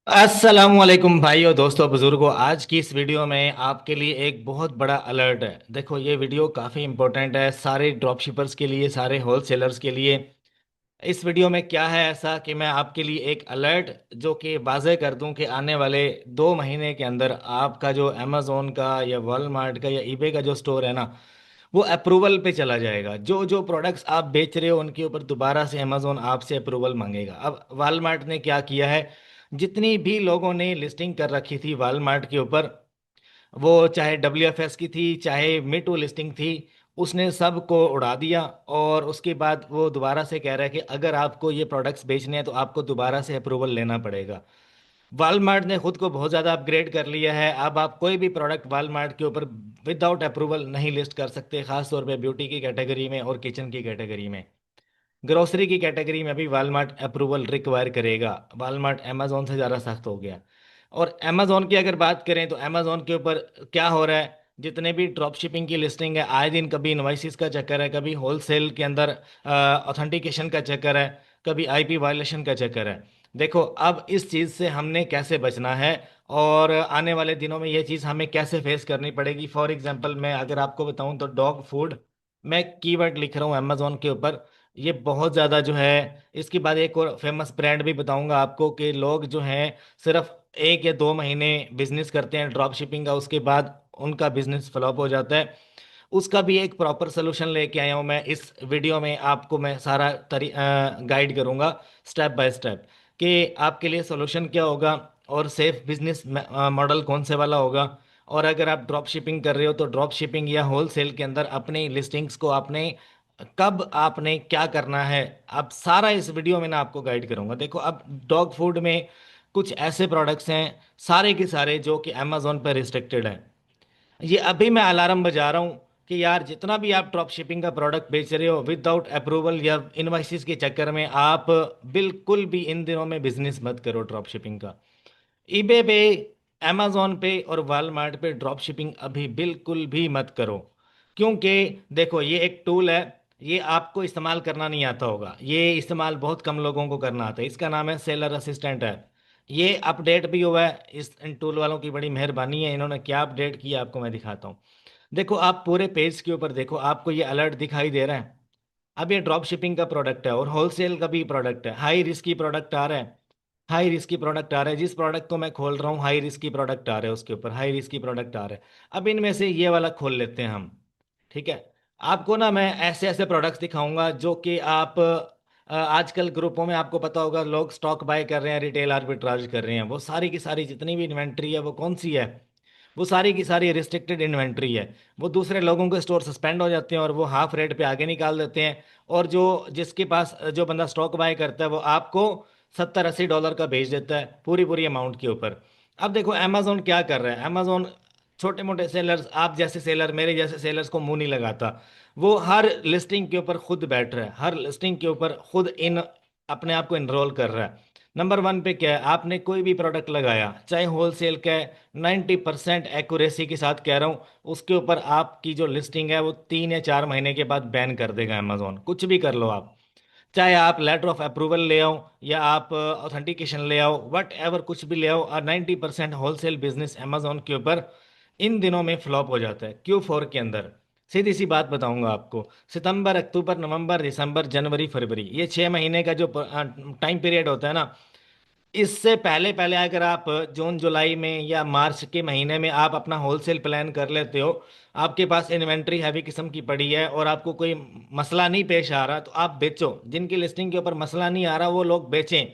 अस्सलाम वालेकुम भाइयों दोस्तों बुजुर्गों। आज की इस वीडियो में आपके लिए एक बहुत बड़ा अलर्ट है। देखो ये वीडियो काफ़ी इंपॉर्टेंट है सारे ड्रॉप शिपर्स के लिए, सारे होल सेलर्स के लिए। इस वीडियो में क्या है ऐसा कि मैं आपके लिए एक अलर्ट जो कि वाज़ेह कर दूं कि आने वाले 2 महीने के अंदर आपका जो अमेज़ोन का या वॉलमार्ट का या ईबे का जो स्टोर है ना, वो अप्रूवल पे चला जाएगा। जो जो प्रोडक्ट्स आप बेच रहे हो उनके ऊपर दोबारा से अमेज़ोन आपसे अप्रूवल मांगेगा। अब वॉलमार्ट ने क्या किया है, जितनी भी लोगों ने लिस्टिंग कर रखी थी वॉलमार्ट के ऊपर, वो चाहे WFS की थी चाहे मीटू लिस्टिंग थी, उसने सबको उड़ा दिया। और उसके बाद वो दोबारा से कह रहा है कि अगर आपको ये प्रोडक्ट्स बेचने हैं तो आपको दोबारा से अप्रूवल लेना पड़ेगा। वॉलमार्ट ने खुद को बहुत ज़्यादा अपग्रेड कर लिया है। अब आप कोई भी प्रोडक्ट वॉलमार्ट के ऊपर विदाउट अप्रूवल नहीं लिस्ट कर सकते, खास तौर पे ब्यूटी की कैटेगरी में और किचन की कैटेगरी में। ग्रोसरी की कैटेगरी में भी वॉलमार्ट अप्रूवल रिक्वायर करेगा। वॉलमार्ट अमेजोन से ज़्यादा सख्त हो गया। और अमेजोन की अगर बात करें तो अमेजोन के ऊपर क्या हो रहा है, जितने भी ड्रॉप शिपिंग की लिस्टिंग है आए दिन कभी इनवाइसिस का चक्कर है, कभी होलसेल के अंदर ऑथेंटिकेशन का चक्कर है, कभी IP वायलेशन का चक्कर है। देखो अब इस चीज़ से हमने कैसे बचना है और आने वाले दिनों में ये चीज़ हमें कैसे फेस करनी पड़ेगी। फॉर एग्जांपल मैं अगर आपको बताऊं तो डॉग फूड, मैं कीवर्ड लिख रहा हूँ अमेजोन के ऊपर, ये बहुत ज़्यादा जो है। इसके बाद एक और फेमस ब्रांड भी बताऊंगा आपको कि लोग जो हैं सिर्फ 1 या 2 महीने बिजनेस करते हैं ड्रॉप शिपिंग का, उसके बाद उनका बिजनेस फ्लॉप हो जाता है। उसका भी एक प्रॉपर सोल्यूशन लेके आया हूँ मैं इस वीडियो में। आपको मैं सारा गाइड करूंगा स्टेप बाय स्टेप कि आपके लिए सोल्यूशन क्या होगा और सेफ बिजनेस मॉडल कौन से वाला होगा। और अगर आप ड्रॉप शिपिंग कर रहे हो तो ड्रॉप शिपिंग या होलसेल के अंदर अपनी लिस्टिंग्स को आपने कब आपने क्या करना है, अब सारा इस वीडियो में ना आपको गाइड करूंगा। देखो अब डॉग फूड में कुछ ऐसे प्रोडक्ट्स हैं सारे के सारे जो कि अमेजोन पर रिस्ट्रिक्टेड हैं। ये अभी मैं अलार्म बजा रहा हूँ कि यार जितना भी आप ड्रॉप शिपिंग का प्रोडक्ट बेच रहे हो विदाउट अप्रूवल या इनवाइसिस के चक्कर में, आप बिल्कुल भी इन दिनों में बिजनेस मत करो ड्रॉप शिपिंग का। ईबे पे, अमेजोन पे और वॉलमार्ट पे ड्रॉप शिपिंग अभी बिल्कुल भी मत करो। क्योंकि देखो ये एक टूल है, ये आपको इस्तेमाल करना नहीं आता होगा, ये इस्तेमाल बहुत कम लोगों को करना आता है। इसका नाम है सेलर असिस्टेंट ऐप। ये अपडेट भी हुआ है, इस इन टूल वालों की बड़ी मेहरबानी है। इन्होंने क्या अपडेट किया आपको मैं दिखाता हूँ। देखो आप पूरे पेज के ऊपर देखो, आपको ये अलर्ट दिखाई दे रहा है। अब ये ड्रॉप शिपिंग का प्रोडक्ट है और होलसेल का भी प्रोडक्ट है, हाई रिस्की प्रोडक्ट आ रहा है। हाई रिस्की प्रोडक्ट आ रहा है, जिस प्रोडक्ट को मैं खोल रहा हूँ हाई रिस्की प्रोडक्ट आ रहा है, उसके ऊपर हाई रिस्की प्रोडक्ट आ रहा है। अब इनमें से ये वाला खोल लेते हैं हम। ठीक है, आपको ना मैं ऐसे ऐसे प्रोडक्ट्स दिखाऊंगा जो कि आप आजकल ग्रुपों में आपको पता होगा लोग स्टॉक बाय कर रहे हैं, रिटेल आर्बिट्राज कर रहे हैं। वो सारी की सारी जितनी भी इन्वेंट्री है वो कौन सी है, वो सारी की सारी रिस्ट्रिक्टेड इन्वेंट्री है। वो दूसरे लोगों के स्टोर सस्पेंड हो जाते हैं और वो हाफ रेट पे आगे निकाल देते हैं। और जो जिसके पास जो बंदा स्टॉक बाय करता है वो आपको $70-80 का बेच देता है पूरी पूरी अमाउंट के ऊपर। अब देखो अमेजोन क्या कर रहा है, अमेजोन छोटे मोटे सेलर्स, आप जैसे सेलर, मेरे जैसे सेलर्स को मुंह नहीं लगाता। वो हर लिस्टिंग के ऊपर खुद बैठ रहा है, हर लिस्टिंग के ऊपर खुद इन अपने आप को इनरोल कर रहा है। नंबर 1 पे क्या है, आपने कोई भी प्रोडक्ट लगाया चाहे होलसेल का है, 90% एक्यूरेसी के साथ कह रहा हूँ, उसके ऊपर आपकी जो लिस्टिंग है वो 3 या 4 महीने के बाद बैन कर देगा अमेजोन। कुछ भी कर लो आप, चाहे आप लेटर ऑफ अप्रूवल ले आओ या आप ऑथेंटिकेशन ले आओ, वट एवर कुछ भी ले आओ, और 90% होलसेल बिजनेस अमेजोन के ऊपर इन दिनों में फ्लॉप हो जाता है Q4 के अंदर। सीधी सी बात बताऊंगा आपको, सितंबर, अक्टूबर, नवंबर, दिसंबर, जनवरी, फरवरी, ये 6 महीने का जो टाइम पीरियड होता है ना, इससे पहले पहले अगर आप जून जुलाई में या मार्च के महीने में आप अपना होलसेल प्लान कर लेते हो, आपके पास इन्वेंट्री हैवी किस्म की पड़ी है और आपको कोई मसला नहीं पेश आ रहा, तो आप बेचो। जिनकी लिस्टिंग के ऊपर मसला नहीं आ रहा वो लोग बेचें।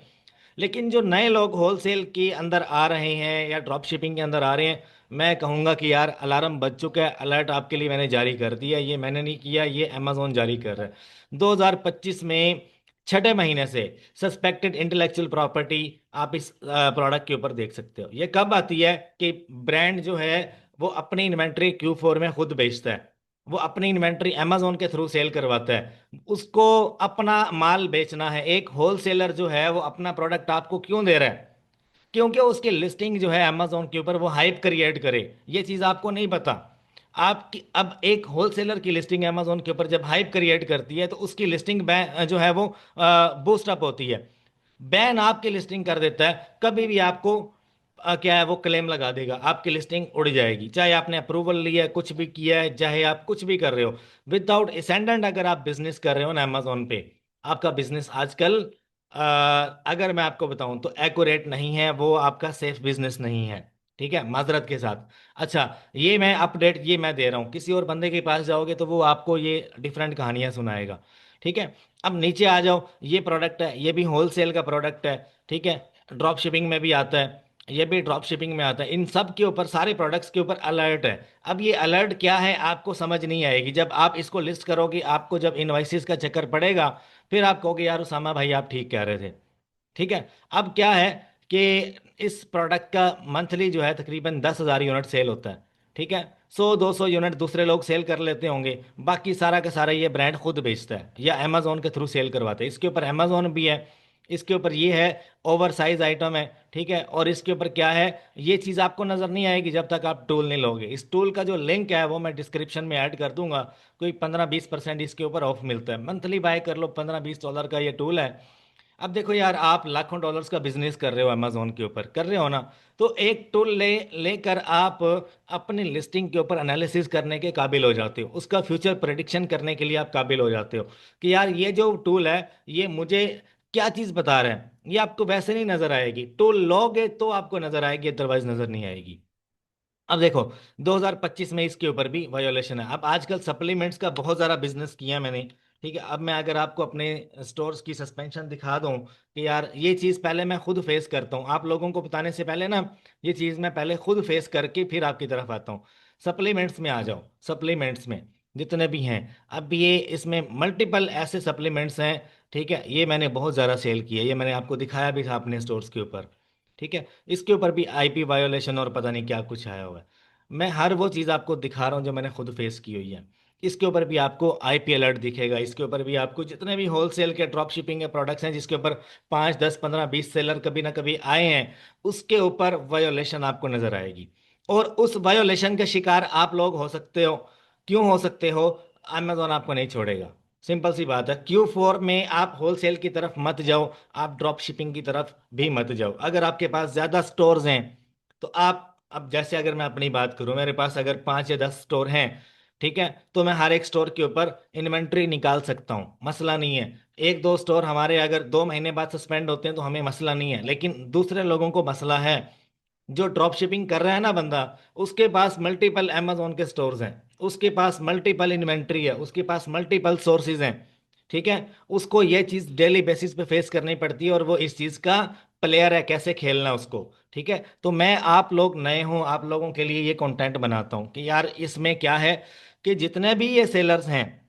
लेकिन जो नए लोग होलसेल के अंदर आ रहे हैं या ड्रॉप शिपिंग के अंदर आ रहे हैं, मैं कहूँगा कि यार अलार्म बज चुका है, अलर्ट आपके लिए मैंने जारी कर दिया। ये मैंने नहीं किया, ये अमेजोन जारी कर रहा है। 2025 में छठे महीने से सस्पेक्टेड इंटेलेक्चुअल प्रॉपर्टी आप इस प्रोडक्ट के ऊपर देख सकते हो। ये कब आती है कि ब्रांड जो है वो अपनी इन्वेंट्री Q4 में खुद बेचता है, वो अपनी इन्वेंट्री अमेजोन के थ्रू सेल करवाता है। उसको अपना माल बेचना है। एक होलसेलर जो है वो अपना प्रोडक्ट आपको क्यों दे रहा है, क्योंकि उसकी लिस्टिंग जो है अमेजोन के ऊपर वो हाइप क्रिएट करे। ये चीज़ आपको नहीं पता। आपकी अब एक होलसेलर की लिस्टिंग अमेजोन के ऊपर जब हाइप क्रिएट करती है तो उसकी लिस्टिंग जो है वो बूस्ट अप होती है। बैन आपकी लिस्टिंग कर देता है, कभी भी आपको क्या है वो क्लेम लगा देगा, आपकी लिस्टिंग उड़ जाएगी, चाहे आपने अप्रूवल लिया है, कुछ भी किया है, चाहे आप कुछ भी कर रहे हो। विदाउट एसेंडेंट अगर आप बिजनेस कर रहे हो ना अमेजोन पे, आपका बिजनेस आजकल अगर मैं आपको बताऊं तो एक्यूरेट नहीं है, वो आपका सेफ बिजनेस नहीं है। ठीक है, माजरत के साथ। अच्छा, ये मैं अपडेट ये मैं दे रहा हूँ, किसी और बंदे के पास जाओगे तो वो आपको ये डिफरेंट कहानियां सुनाएगा। ठीक है, अब नीचे आ जाओ, ये प्रोडक्ट है, ये भी होलसेल का प्रोडक्ट है। ठीक है, ड्रॉप शिपिंग में भी आता है, ये भी ड्रॉप शिपिंग में आता है। इन सब के ऊपर, सारे प्रोडक्ट्स के ऊपर अलर्ट है। अब ये अलर्ट क्या है आपको समझ नहीं आएगी, जब आप इसको लिस्ट करोगे, आपको जब इनवाइसेस का चक्कर पड़ेगा, फिर आप कहोगे यार उसामा भाई आप ठीक कह रहे थे। ठीक है, अब क्या है कि इस प्रोडक्ट का मंथली जो है तकरीबन 10,000 यूनिट सेल होता है। ठीक है, 100-200 यूनिट दूसरे लोग सेल कर लेते होंगे, बाकी सारा का सारा ये ब्रांड खुद बेचता है या अमेजोन के थ्रू सेल करवाते हैं। इसके ऊपर अमेजोन भी है, इसके ऊपर ये है, ओवर साइज आइटम है। ठीक है, और इसके ऊपर क्या है, ये चीज़ आपको नज़र नहीं आएगी जब तक आप टूल नहीं लोगे। इस टूल का जो लिंक है वो मैं डिस्क्रिप्शन में ऐड कर दूंगा। कोई 15-20% इसके ऊपर ऑफ मिलता है, मंथली बाय कर लो, $15-20 का ये टूल है। अब देखो यार, आप लाखों डॉलर्स का बिजनेस कर रहे हो अमेजोन के ऊपर, कर रहे हो ना, तो एक टूल लेकर आप अपनी लिस्टिंग के ऊपर एनालिसिस करने के काबिल हो जाते हो, उसका फ्यूचर प्रेडिक्शन करने के लिए आप काबिल हो जाते हो कि यार ये जो टूल है ये मुझे क्या चीज़ बता रहा है। ये आपको वैसे नहीं नजर आएगी, टूल लोगे तो आपको नजर आएगी, अदरवाइज नजर नहीं आएगी। अब देखो, 2025 में इसके ऊपर भी वायोलेशन है। अब आजकल सप्लीमेंट्स का बहुत ज़्यादा बिजनेस किया मैंने। ठीक है, अब मैं अगर आपको अपने स्टोर्स की सस्पेंशन दिखा दूं कि यार ये चीज़ पहले मैं खुद फेस करता हूं, आप लोगों को बताने से पहले ना, ये चीज़ मैं पहले खुद फेस करके फिर आपकी तरफ आता हूं। सप्लीमेंट्स में आ जाओ, सप्लीमेंट्स में जितने भी हैं, अब ये इसमें मल्टीपल ऐसे सप्लीमेंट्स हैं। ठीक है, ये मैंने बहुत ज़्यादा सेल किया, ये मैंने आपको दिखाया भी था अपने स्टोर्स के ऊपर। ठीक है, इसके ऊपर भी आईपी वायोलेशन और पता नहीं क्या कुछ आया हुआ है। मैं हर वो चीज़ आपको दिखा रहा हूँ जो मैंने खुद फेस की हुई है। इसके ऊपर भी आपको आईपी अलर्ट दिखेगा, इसके ऊपर भी आपको जितने भी होलसेल के ड्रॉप शिपिंग के प्रोडक्ट्स हैं जिसके ऊपर 5, 10, 15, 20 सेलर कभी ना कभी आए हैं, उसके ऊपर वायोलेशन आपको नजर आएगी। और उस वायोलेशन के शिकार आप लोग हो सकते हो। क्यों हो सकते हो? अमेजोन आपको नहीं छोड़ेगा। सिंपल सी बात है, Q4 में आप होलसेल की तरफ मत जाओ, आप ड्रॉप शिपिंग की तरफ भी मत जाओ। अगर आपके पास ज़्यादा स्टोर्स हैं तो आप, अब जैसे अगर मैं अपनी बात करूं, मेरे पास अगर 5 या 10 स्टोर हैं, ठीक है, तो मैं हर एक स्टोर के ऊपर इन्वेंट्री निकाल सकता हूं, मसला नहीं है। एक दो स्टोर हमारे अगर 2 महीने बाद सस्पेंड होते हैं तो हमें मसला नहीं है, लेकिन दूसरे लोगों को मसला है। जो ड्रॉप शिपिंग कर रहा है ना बंदा, उसके पास मल्टीपल अमेजोन के स्टोर्स हैं, उसके पास मल्टीपल इन्वेंट्री है, उसके पास मल्टीपल सोर्सेज हैं। ठीक है, उसको ये चीज़ डेली बेसिस पे फेस करनी पड़ती है, और वो इस चीज़ का प्लेयर है, कैसे खेलना है उसको। ठीक है, तो मैं, आप लोग नए हो, आप लोगों के लिए ये कंटेंट बनाता हूँ कि यार इसमें क्या है कि जितने भी ये सेलर्स हैं,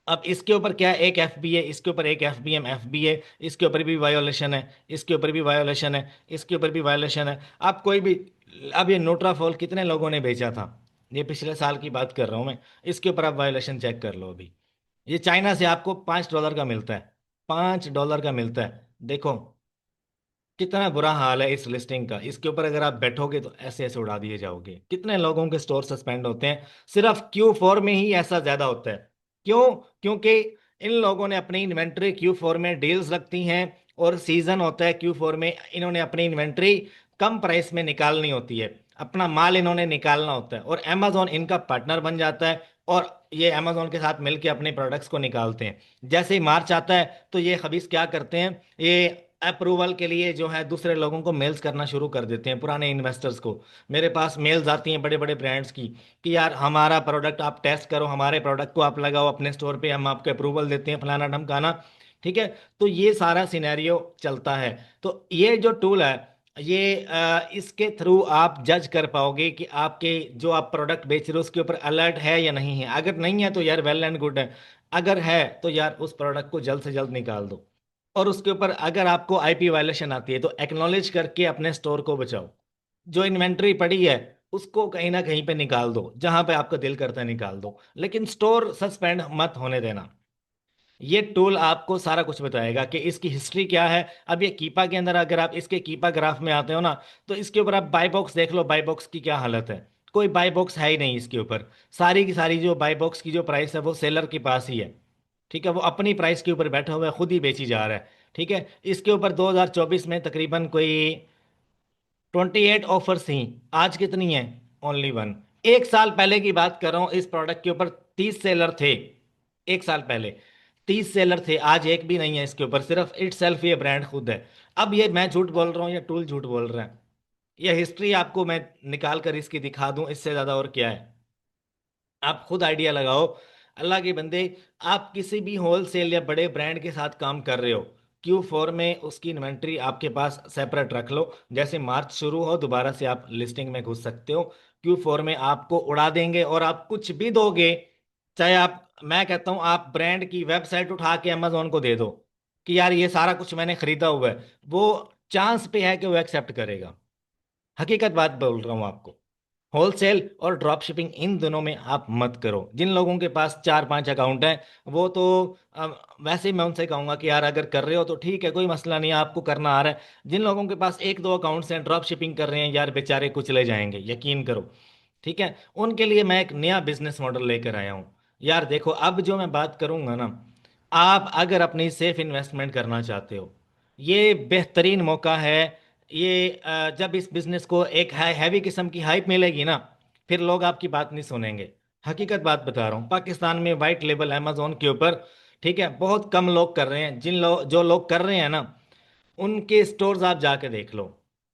अब इसके ऊपर क्या है, एक एफ बी है, इसके ऊपर एक एफ बी है, इसके ऊपर भी वायोलेशन है, इसके ऊपर भी वायोलेशन है, इसके ऊपर भी वायोलेशन है। आप कोई भी, अब ये नोट्राफॉल कितने लोगों ने बेचा था, ये पिछले साल की बात कर रहा हूँ मैं, इसके ऊपर आप वायोलेशन चेक कर लो अभी। ये चाइना से आपको $5 का मिलता है, $5 का मिलता है। देखो कितना बुरा हाल है इस लिस्टिंग का, इसके ऊपर अगर आप बैठोगे तो ऐसे ऐसे उड़ा दिए जाओगे। कितने लोगों के स्टोर सस्पेंड होते हैं, सिर्फ Q4 में ही ऐसा ज्यादा होता है। क्यों? क्योंकि इन लोगों ने अपनी इन्वेंट्री Q4 में डील्स रखती हैं, और सीजन होता है Q4 में, इन्होंने अपनी इन्वेंट्री कम प्राइस में निकालनी होती है, अपना माल इन्होंने निकालना होता है, और अमेजोन इनका पार्टनर बन जाता है, और ये अमेजोन के साथ मिलकर अपने प्रोडक्ट्स को निकालते हैं। जैसे ही मार्च आता है तो ये खबीस क्या करते हैं, ये अप्रूवल के लिए जो है दूसरे लोगों को मेल्स करना शुरू कर देते हैं, पुराने इन्वेस्टर्स को। मेरे पास मेल्स आती हैं बड़े बड़े ब्रांड्स की कि यार हमारा प्रोडक्ट आप टेस्ट करो, हमारे प्रोडक्ट को आप लगाओ अपने स्टोर पे, हम आपको अप्रूवल देते हैं, फलाना ढमकाना। ठीक है, तो ये सारा सिनेरियो चलता है। तो ये जो टूल है, ये इसके थ्रू आप जज कर पाओगे कि आपके जो आप प्रोडक्ट बेच रहे हो उसके ऊपर अलर्ट है या नहीं है। अगर नहीं है तो यार वेल एंड गुड है, अगर है तो यार उस प्रोडक्ट को जल्द से जल्द निकाल दो। और उसके ऊपर अगर आपको आईपी वायलेशन आती है तो एक्नॉलेज करके अपने स्टोर को बचाओ। जो इन्वेंट्री पड़ी है उसको कहीं ना कहीं पे निकाल दो, जहां पे आपका दिल करता है निकाल दो, लेकिन स्टोर सस्पेंड मत होने देना। ये टूल आपको सारा कुछ बताएगा कि इसकी हिस्ट्री क्या है। अब ये कीपा के अंदर अगर आप इसके कीपा ग्राफ में आते हो ना, तो इसके ऊपर आप बाई बॉक्स देख लो, बाई बॉक्स की क्या हालत है। कोई बाई बॉक्स है ही नहीं इसके ऊपर, सारी की सारी जो बाई बॉक्स की जो प्राइस है वो सेलर के पास ही है। ठीक है, वो अपनी प्राइस के ऊपर बैठा हुआ है, खुद ही बेची जा रहा है। ठीक है, इसके ऊपर 2024 में तकरीबन कोई 28 ऑफर्स थी। आज कितनी है? Only one. एक साल पहले की बात कर रहा हूं, इस प्रोडक्ट के ऊपर 30 सेलर थे। एक साल पहले 30 सेलर थे, आज एक भी नहीं है इसके ऊपर। सिर्फ इट सेल्फ ये ब्रांड खुद है। अब ये मैं झूठ बोल रहा हूँ या टूल झूठ बोल रहा है? ये हिस्ट्री आपको मैं निकाल कर इसकी दिखा दूं, इससे ज्यादा और क्या है? आप खुद आइडिया लगाओ। अल्लाह के बंदे, आप किसी भी होलसेल या बड़े ब्रांड के साथ काम कर रहे हो, Q4 में उसकी इन्वेंट्री आपके पास सेपरेट रख लो। जैसे मार्च शुरू हो दोबारा से आप लिस्टिंग में घुस सकते हो। Q4 में आपको उड़ा देंगे, और आप कुछ भी दोगे, चाहे आप, मैं कहता हूं आप ब्रांड की वेबसाइट उठा के अमेजोन को दे दो कि यार ये सारा कुछ मैंने खरीदा हुआ है, वो चांस पे है कि वो एक्सेप्ट करेगा। हकीकत बात बोल रहा हूँ आपको। होलसेल और ड्रॉप शिपिंग इन दोनों में आप मत करो। जिन लोगों के पास 4-5 अकाउंट हैं वो तो अ, वैसे ही मैं उनसे कहूंगा कि यार अगर कर रहे हो तो ठीक है, कोई मसला नहीं है, आपको करना आ रहा है। जिन लोगों के पास 1-2 अकाउंट्स हैं, ड्रॉप शिपिंग कर रहे हैं, यार बेचारे कुछ ले जाएंगे, यकीन करो। ठीक है, उनके लिए मैं एक नया बिजनेस मॉडल लेकर आया हूँ। यार देखो, अब जो मैं बात करूंगा ना, आप अगर अपनी सेफ इन्वेस्टमेंट करना चाहते हो, ये बेहतरीन मौका है। ये जब इस बिजनेस को एक हैवी किस्म की हाइप मिलेगी ना, फिर लोग आपकी बात नहीं सुनेंगे। हकीकत बात बता रहा हूँ, पाकिस्तान में वाइट लेबल अमेजोन के ऊपर, ठीक है, बहुत कम लोग कर रहे हैं। जिन लोग जो लोग कर रहे हैं ना, उनके स्टोर्स आप जाके देख लो,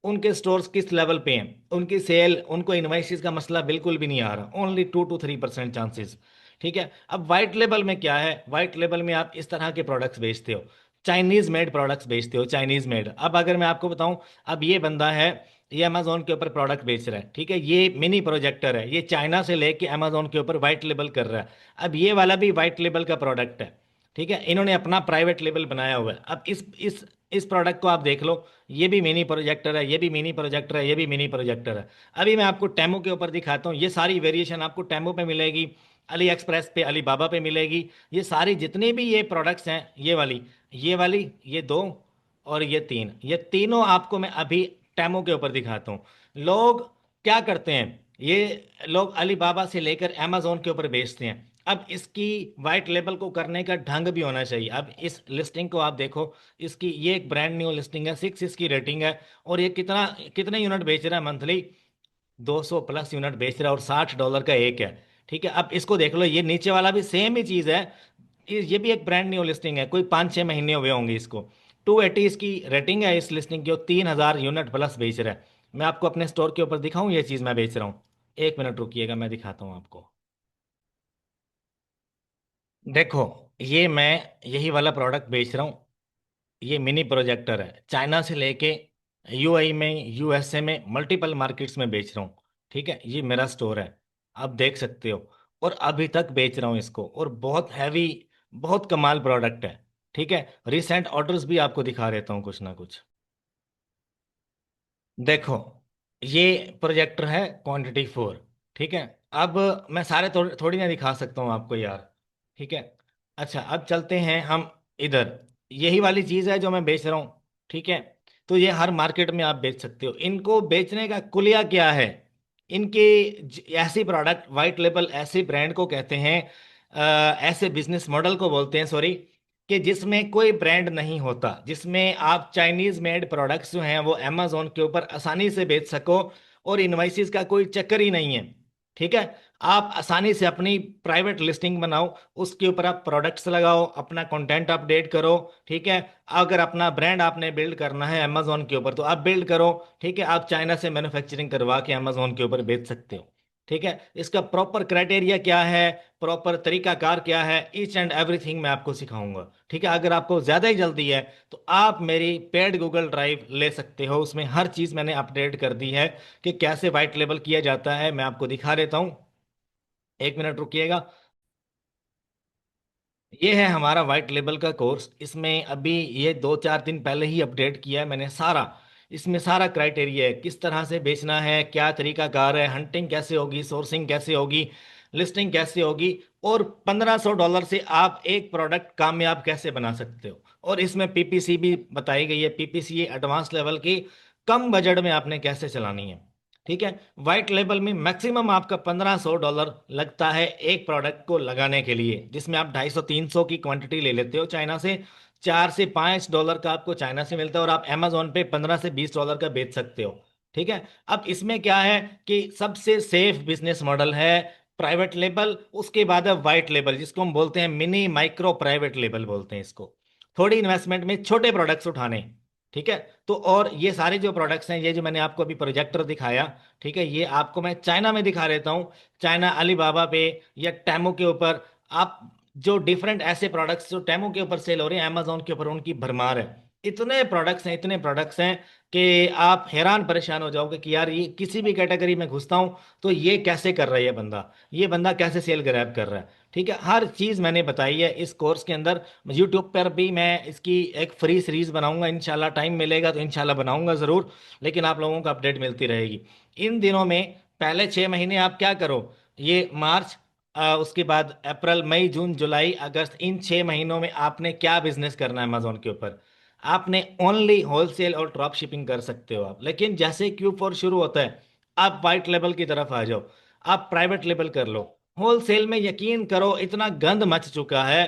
उनके स्टोर्स किस लेवल पे हैं, उनकी सेल, उनको इन्वाइसिस का मसला बिल्कुल भी नहीं आ रहा, ओनली 2 to 3% चांसेस। ठीक है, अब वाइट लेबल में क्या है? वाइट लेबल में आप इस तरह के प्रोडक्ट्स बेचते हो, चाइनीज मेड प्रोडक्ट्स बेचते हो, चाइनीज मेड। अब अगर मैं आपको बताऊं, अब ये बंदा है, ये अमेजोन के ऊपर प्रोडक्ट बेच रहा है, ठीक है, ये मिनी प्रोजेक्टर है, ये चाइना से लेके अमेजोन के ऊपर वाइट लेबल कर रहा है। अब ये वाला भी वाइट लेबल का प्रोडक्ट है, ठीक है, इन्होंने अपना प्राइवेट लेबल बनाया हुआ है। अब इस प्रोडक्ट को आप देख लो, ये भी मिनी प्रोजेक्टर है, ये भी मिनी प्रोजेक्टर है, ये भी मिनी प्रोजेक्टर है। अभी मैं आपको टेमो के ऊपर दिखाता हूँ, ये सारी वेरिएशन आपको टेमो पे मिलेगी, अली एक्सप्रेस पे, अलीबाबा पे मिलेगी। ये सारी जितनी भी ये प्रोडक्ट्स हैं, ये वाली ये दो और ये तीन, ये तीनों आपको मैं अभी टेमो के ऊपर दिखाता हूँ। लोग क्या करते हैं, ये लोग अलीबाबा से लेकर अमेजोन के ऊपर बेचते हैं। अब इसकी वाइट लेबल को करने का ढंग भी होना चाहिए। अब इस लिस्टिंग को आप देखो, इसकी ये एक ब्रांड न्यू लिस्टिंग है, 6 इसकी रेटिंग है, और ये कितना, कितने यूनिट बेच रहा है मंथली? 200 प्लस यूनिट बेच रहा है, और $60 का एक है। ठीक है, अब इसको देख लो, ये नीचे वाला भी सेम ही चीज है। ये भी एक ब्रांड न्यू लिस्टिंग है, कोई 5-6 महीने हुए होंगे इसको। 280 इसकी रेटिंग है इस लिस्टिंग की, और 3000 यूनिट प्लस बेच रहा है। मैं आपको अपने स्टोर के ऊपर दिखाऊं ये चीज मैं बेच रहा हूँ? 1 मिनट रुकिएगा, मैं दिखाता हूँ आपको। देखो, ये मैं यही वाला प्रोडक्ट बेच रहा हूँ। ये मिनी प्रोजेक्टर है, चाइना से लेके यूएई में, यूएसए में, मल्टीपल मार्केट्स में बेच रहा हूँ। ठीक है, ये मेरा स्टोर है, आप देख सकते हो। और अभी तक बेच रहा हूँ इसको, और बहुत हैवी, बहुत कमाल प्रोडक्ट है। ठीक है, रिसेंट ऑर्डर्स भी आपको दिखा देता हूँ कुछ ना कुछ। देखो, ये प्रोजेक्टर है क्वांटिटी 4। ठीक है, अब मैं सारे थोड़ी ना दिखा सकता हूँ आपको यार। ठीक है, अच्छा अब चलते हैं हम इधर। यही वाली चीज़ है जो मैं बेच रहा हूँ। ठीक है, तो ये हर मार्केट में आप बेच सकते हो। इनको बेचने का कुलिया क्या है? इनके ऐसी प्रोडक्ट वाइट लेबल, ऐसे ब्रांड को कहते हैं, ऐसे बिजनेस मॉडल को बोलते हैं, सॉरी, कि जिसमें कोई ब्रांड नहीं होता, जिसमें आप चाइनीज मेड प्रोडक्ट्स जो हैं वो अमेजोन के ऊपर आसानी से बेच सको, और इनवाइसिस का कोई चक्कर ही नहीं है। ठीक है, आप आसानी से अपनी प्राइवेट लिस्टिंग बनाओ, उसके ऊपर आप प्रोडक्ट्स लगाओ, अपना कंटेंट अपडेट करो। ठीक है, अगर अपना ब्रांड आपने बिल्ड करना है अमेजोन के ऊपर तो आप बिल्ड करो। ठीक है, आप चाइना से मैन्युफैक्चरिंग करवा के अमेजोन के ऊपर बेच सकते हो। ठीक है, इसका प्रॉपर क्राइटेरिया क्या है, प्रॉपर तरीकाकार क्या है, ईच एंड एवरीथिंग मैं आपको सिखाऊंगा। ठीक है, अगर आपको ज़्यादा ही जल्दी है तो आप मेरी पेड गूगल ड्राइव ले सकते हो, उसमें हर चीज़ मैंने अपडेट कर दी है कि कैसे वाइट लेबल किया जाता है। मैं आपको दिखा देता हूँ, 1 मिनट रुकिएगा। ये है हमारा वाइट लेबल का कोर्स। इसमें अभी ये 2-4 दिन पहले ही अपडेट किया है मैंने सारा। इसमें सारा क्राइटेरिया है, किस तरह से बेचना है, क्या तरीका कार है, हंटिंग कैसे होगी, सोर्सिंग कैसे होगी, लिस्टिंग कैसे होगी, और $1500 से आप एक प्रोडक्ट कामयाब कैसे बना सकते हो। और इसमें पीपीसी भी बताई गई है, पीपीसी एडवांस लेवल की, कम बजट में आपने कैसे चलानी है। ठीक है, व्हाइट लेबल में मैक्सिमम आपका $1500 लगता है एक प्रोडक्ट को लगाने के लिए, जिसमें आप 250-300 की क्वांटिटी ले लेते हो चाइना से, $4 से $5 का आपको चाइना से मिलता है, और आप Amazon पे $15 से $20 का बेच सकते हो। ठीक है। अब इसमें क्या है कि सबसे सेफ बिजनेस मॉडल है प्राइवेट लेबल, उसके बाद है वाइट लेबल, जिसको हम बोलते हैं मिनी माइक्रो प्राइवेट लेबल बोलते हैं इसको। थोड़ी इन्वेस्टमेंट में छोटे प्रोडक्ट्स उठाने। ठीक है। तो और ये सारे जो प्रोडक्ट्स हैं, ये जो मैंने आपको अभी प्रोजेक्टर दिखाया, ठीक है, ये आपको मैं चाइना में दिखा देता हूँ। चाइना अलीबाबा पे या टेमो के ऊपर आप जो डिफरेंट ऐसे प्रोडक्ट्स जो टेमो के ऊपर सेल हो रहे हैं, अमेजोन के ऊपर उनकी भरमार है। इतने प्रोडक्ट्स हैं, इतने प्रोडक्ट्स हैं कि आप हैरान परेशान हो जाओगे कि यार ये किसी भी कैटेगरी में घुसता हूं तो ये कैसे कर रहा है, ये बंदा कैसे सेल ग्रैब कर रहा है। ठीक है। हर चीज मैंने बताई है इस कोर्स के अंदर। यूट्यूब पर भी मैं इसकी एक फ्री सीरीज बनाऊंगा, इंशाल्लाह टाइम मिलेगा तो इंशाल्लाह बनाऊंगा जरूर। लेकिन आप लोगों को अपडेट मिलती रहेगी। इन दिनों में पहले 6 महीने आप क्या करो, ये मार्च, उसके बाद अप्रैल मई जून जुलाई अगस्त, इन 6 महीनों में आपने क्या बिजनेस करना है अमेजोन के ऊपर। आपने ओनली होलसेल और ड्रॉप शिपिंग कर सकते हो आप। लेकिन जैसे Q4 शुरू होता है, आप वाइट लेवल की तरफ आ जाओ, आप प्राइवेट लेवल कर लो। होलसेल में यकीन करो इतना गंद मच चुका है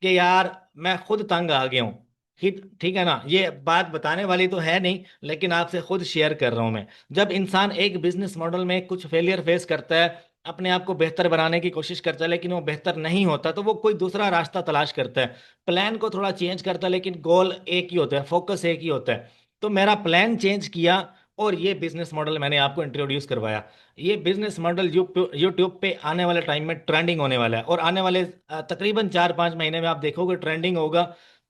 कि यार मैं खुद तंग आ गया हूँ। ठीक ठीक है ना, ये बात बताने वाली तो है नहीं, लेकिन आपसे खुद शेयर कर रहा हूं मैं। जब इंसान एक बिजनेस मॉडल में कुछ फेलियर फेस करता है, अपने आप को बेहतर बनाने की कोशिश करता है, लेकिन वो बेहतर नहीं होता, तो वो कोई दूसरा रास्ता तलाश करता है। प्लान को थोड़ा चेंज करता है, लेकिन गोल एक ही होता है, फोकस एक ही होता है। तो मेरा प्लान चेंज किया, और ये बिजनेस मॉडल मैंने आपको इंट्रोड्यूस करवाया। ये बिजनेस मॉडल यूट्यूब पे आने वाले टाइम में ट्रेंडिंग होने वाला है, और आने वाले तकरीबन 4-5 महीने में आप देखोगे ट्रेंडिंग होगा।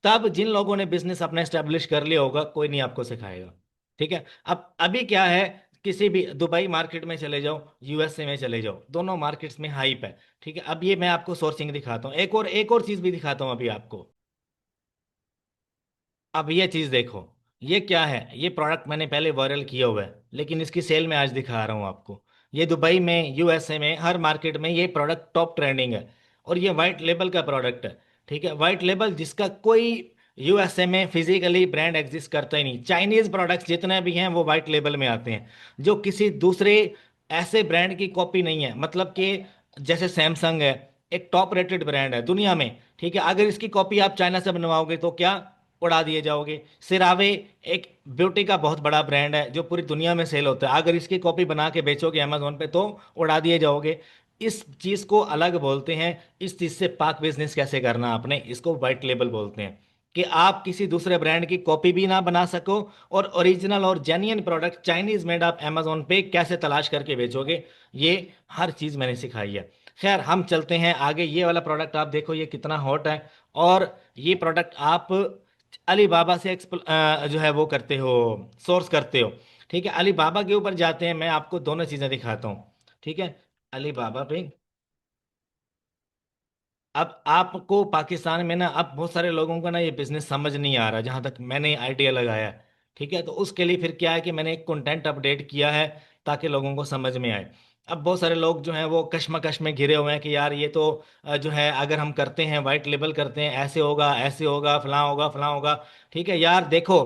तब जिन लोगों ने बिजनेस अपना स्टेब्लिश कर लिया होगा, कोई नहीं आपको सिखाएगा। ठीक है। अब अभी क्या है, किसी भी दुबई मार्केट में चले जाओ, USA में चले जाओ, दोनों मार्केट्स में हाइप है। ठीक है। अब ये मैं आपको सोर्सिंग दिखाता हूँ, एक और चीज भी दिखाता हूँ अभी आपको। अब ये चीज देखो, ये क्या है, ये प्रोडक्ट मैंने पहले वायरल किया हुआ है, लेकिन इसकी सेल में आज दिखा रहा हूँ आपको। ये दुबई में, USA में, हर मार्केट में ये प्रोडक्ट टॉप ट्रेंडिंग है। और ये वाइट लेबल का प्रोडक्ट है। ठीक है। वाइट लेबल जिसका कोई USA में फिजिकली ब्रांड एग्जिस्ट करता ही नहीं। चाइनीज प्रोडक्ट्स जितने भी हैं वो वाइट लेबल में आते हैं, जो किसी दूसरे ऐसे ब्रांड की कॉपी नहीं है। मतलब कि जैसे सैमसंग है, एक टॉप रेटेड ब्रांड है दुनिया में। ठीक है। अगर इसकी कॉपी आप चाइना से बनवाओगे तो क्या, उड़ा दिए जाओगे। सिरावे एक ब्यूटी का बहुत बड़ा ब्रांड है जो पूरी दुनिया में सेल होता है, अगर इसकी कॉपी बना के बेचोगे अमेजोन पे तो उड़ा दिए जाओगे। इस चीज को अलग बोलते हैं। इस चीज से पाक बिजनेस कैसे करना आपने, इसको व्हाइट लेबल बोलते हैं। कि आप किसी दूसरे ब्रांड की कॉपी भी ना बना सको, और ओरिजिनल और जेन्युइन प्रोडक्ट चाइनीज मेड आप अमेजोन पे कैसे तलाश करके बेचोगे, ये हर चीज मैंने सिखाई है। खैर हम चलते हैं आगे। ये वाला प्रोडक्ट आप देखो, ये कितना हॉट है। और ये प्रोडक्ट आप अलीबाबा से जो है वो करते हो, सोर्स करते हो। ठीक है। अलीबाबा के ऊपर जाते हैं, मैं आपको दोनों चीजें दिखाता हूँ। ठीक है। अलीबाबा पे, अब आपको पाकिस्तान में ना, अब बहुत सारे लोगों का ना ये बिजनेस समझ नहीं आ रहा, जहां तक मैंने आइडिया लगाया है। ठीक है। तो उसके लिए फिर क्या है कि मैंने एक कंटेंट अपडेट किया है, ताकि लोगों को समझ में आए। अब बहुत सारे लोग जो हैं वो कश्मकश में घिरे हुए हैं कि यार ये तो जो है, अगर हम करते हैं वाइट लेबल करते हैं, ऐसे होगा, ऐसे होगा, फलां होगा, फलां होगा। ठीक है यार, देखो,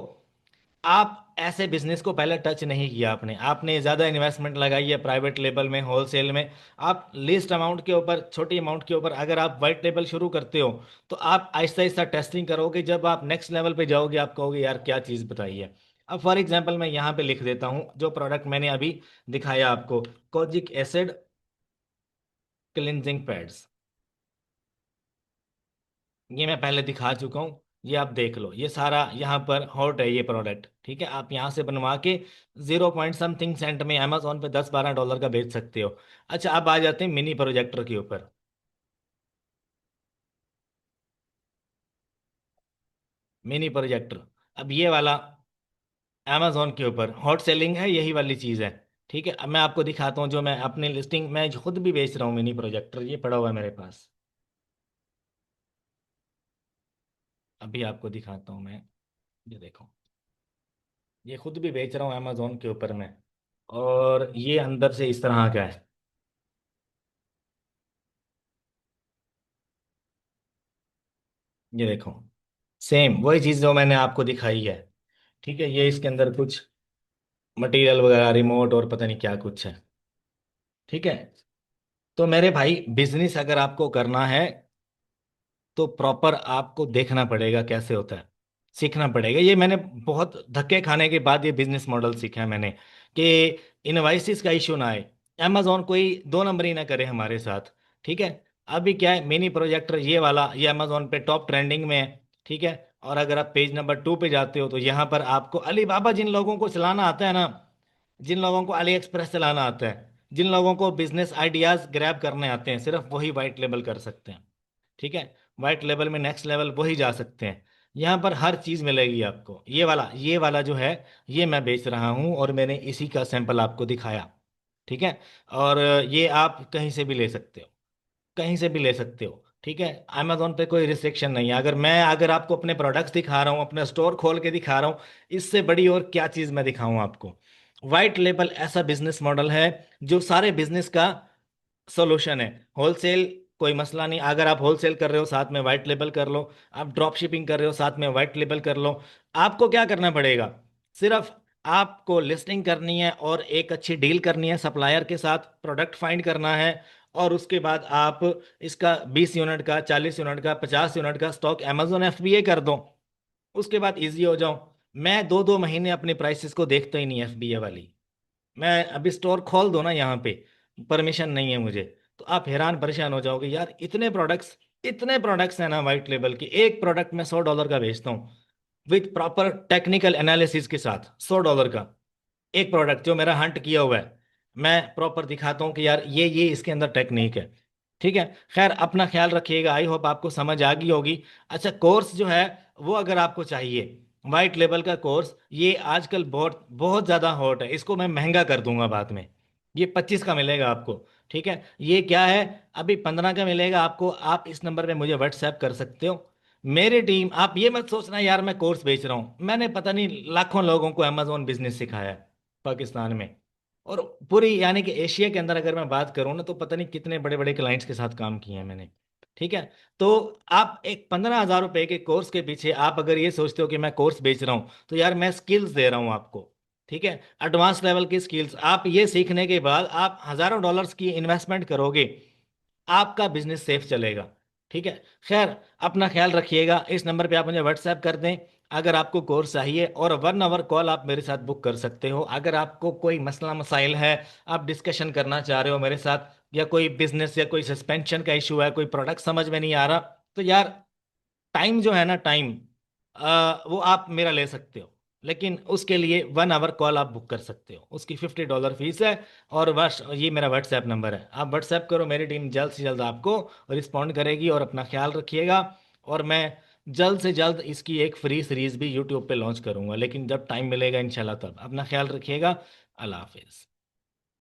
आप ऐसे बिजनेस को पहले टच नहीं किया, आपने ज्यादा इन्वेस्टमेंट लगाई है प्राइवेट लेवल में, होलसेल में। आप लिस्ट अमाउंट के ऊपर, छोटी अमाउंट के ऊपर अगर आप वाइट लेवल शुरू करते हो, तो आप आहिस्ता आहिस्ता टेस्टिंग करोगे। जब आप नेक्स्ट लेवल पे जाओगे, आप कहोगे यार क्या चीज़ बताई है। अब फॉर एग्जांपल मैं यहाँ पे लिख देता हूँ जो प्रोडक्ट मैंने अभी दिखाया आपको, कोजिक एसिड क्लिनजिंग पैड्स। ये मैं पहले दिखा चुका हूँ, ये आप देख लो, ये सारा यहाँ पर हॉट है ये प्रोडक्ट। ठीक है। आप यहाँ से बनवा के 0 पॉइंट समथिंग सेंट में अमेजोन पे $10-12 का बेच सकते हो। अच्छा, अब आ जाते हैं मिनी प्रोजेक्टर के ऊपर। मिनी प्रोजेक्टर, अब ये वाला अमेजोन के ऊपर हॉट सेलिंग है, यही वाली चीज़ है। ठीक है। अब मैं आपको दिखाता हूँ, जो मैं अपनी लिस्टिंग में खुद भी बेच रहा हूँ मिनी प्रोजेक्टर, ये पड़ा हुआ है मेरे पास। अभी आपको दिखाता हूँ मैं, ये देखो, ये खुद भी बेच रहा हूँ अमेजोन के ऊपर मैं। और ये अंदर से इस तरह का है, ये देखो, सेम वही चीज जो मैंने आपको दिखाई है। ठीक है। ये इसके अंदर कुछ मटेरियल वगैरह, रिमोट और पता नहीं क्या कुछ है। ठीक है। तो मेरे भाई, बिजनेस अगर आपको करना है तो प्रॉपर आपको देखना पड़ेगा कैसे होता है, सीखना पड़ेगा। ये मैंने बहुत धक्के खाने के बाद ये बिजनेस मॉडल सीखा है मैंने, कि इनवाइसिस का इशू ना आए, अमेजोन कोई दो नंबर ही ना करे हमारे साथ। ठीक है। अभी क्या है, मिनी प्रोजेक्टर ये वाला ये अमेजोन पे टॉप ट्रेंडिंग में है। ठीक है। और अगर आप पेज नंबर 2 पे जाते हो तो यहाँ पर आपको अलीबाबा, जिन लोगों को चलाना आता है ना, जिन लोगों को अली एक्सप्रेस चलाना आता है, जिन लोगों को बिजनेस आइडियाज ग्रैब करने आते हैं, सिर्फ वही वाइट लेबल कर सकते हैं। ठीक है। वाइट लेवल में नेक्स्ट लेवल वही जा सकते हैं। यहाँ पर हर चीज मिलेगी आपको। ये वाला जो है, ये मैं बेच रहा हूँ और मैंने इसी का सैंपल आपको दिखाया। ठीक है। और ये आप कहीं से भी ले सकते हो, कहीं से भी ले सकते हो। ठीक है। अमेजोन पे कोई रिस्ट्रिक्शन नहीं है। अगर आपको अपने प्रोडक्ट्स दिखा रहा हूँ, अपना स्टोर खोल के दिखा रहा हूँ, इससे बड़ी और क्या चीज मैं दिखाऊं आपको। वाइट लेबल ऐसा बिजनेस मॉडल है जो सारे बिजनेस का सोल्यूशन है। होलसेल कोई मसला नहीं, अगर आप होलसेल कर रहे हो साथ में वाइट लेबल कर लो, आप ड्रॉप शिपिंग कर रहे हो साथ में वाइट लेबल कर लो। आपको क्या करना पड़ेगा, सिर्फ आपको लिस्टिंग करनी है और एक अच्छी डील करनी है सप्लायर के साथ, प्रोडक्ट फाइंड करना है, और उसके बाद आप इसका 20 यूनिट का, 40 यूनिट का, 50 यूनिट का स्टॉक अमेजोन एफबीए कर दो। उसके बाद इजी हो जाओ। मैं 2-2 महीने अपनी प्राइसेस को देखता ही नहीं एफबीए वाली। मैं अभी स्टोर खोल दो ना यहाँ पे, परमिशन नहीं है मुझे, तो आप हैरान परेशान हो जाओगे यार, इतने प्रोडक्ट्स हैं ना वाइट लेबल के। एक प्रोडक्ट मैं $100 का बेचता हूँ, विथ प्रॉपर टेक्निकल एनालिसिस के साथ। $100 का एक प्रोडक्ट जो मेरा हंट किया हुआ है, मैं प्रॉपर दिखाता हूँ कि यार ये इसके अंदर टेक्निक है। ठीक है। खैर, अपना ख्याल रखिएगा। आई होप आपको समझ आ गई होगी। अच्छा, कोर्स जो है वो अगर आपको चाहिए, वाइट लेवल का कोर्स, ये आजकल बहुत बहुत ज़्यादा हॉट है। इसको मैं महंगा कर दूंगा बाद में, ये 25 का मिलेगा आपको। ठीक है। ये क्या है, अभी 15 का मिलेगा आपको। आप इस नंबर पे मुझे व्हाट्सएप कर सकते हो। मेरी टीम, आप ये मत सोचना यार मैं कोर्स बेच रहा हूँ, मैंने पता नहीं लाखों लोगों को अमेजोन बिजनेस सिखाया है पाकिस्तान में, और पूरी यानी कि एशिया के अंदर अगर मैं बात करूँ ना, तो पता नहीं कितने बड़े बड़े क्लाइंट्स के साथ काम किए हैं मैंने। ठीक है। तो आप एक 15,000 रुपए के कोर्स के पीछे आप अगर ये सोचते हो कि मैं कोर्स बेच रहा हूँ, तो यार मैं स्किल्स दे रहा हूँ आपको। ठीक है। एडवांस लेवल की स्किल्स, आप ये सीखने के बाद आप हजारों डॉलर्स की इन्वेस्टमेंट करोगे, आपका बिजनेस सेफ चलेगा। ठीक है। खैर, अपना ख्याल रखिएगा। इस नंबर पे आप मुझे व्हाट्सएप कर दें अगर आपको कोर्स चाहिए, और 1 आवर कॉल आप मेरे साथ बुक कर सकते हो अगर आपको कोई मसला मसाइल है, आप डिस्कशन करना चाह रहे हो मेरे साथ, या कोई बिजनेस या कोई सस्पेंशन का इशू है, कोई प्रोडक्ट समझ में नहीं आ रहा, तो यार टाइम जो है ना, टाइम वो आप मेरा ले सकते हो। लेकिन उसके लिए 1 आवर कॉल आप बुक कर सकते हो, उसकी $50 फीस है। और बस ये मेरा व्हाट्सएप नंबर है, आप व्हाट्सएप करो, मेरी टीम जल्द से जल्द आपको रिस्पॉन्ड करेगी। और अपना ख्याल रखिएगा। और मैं जल्द से जल्द इसकी एक फ्री सीरीज भी यूट्यूब पे लॉन्च करूंगा, लेकिन जब टाइम मिलेगा इंशाल्लाह तब। अपना ख्याल रखिएगा। अल्लाह हाफिज़।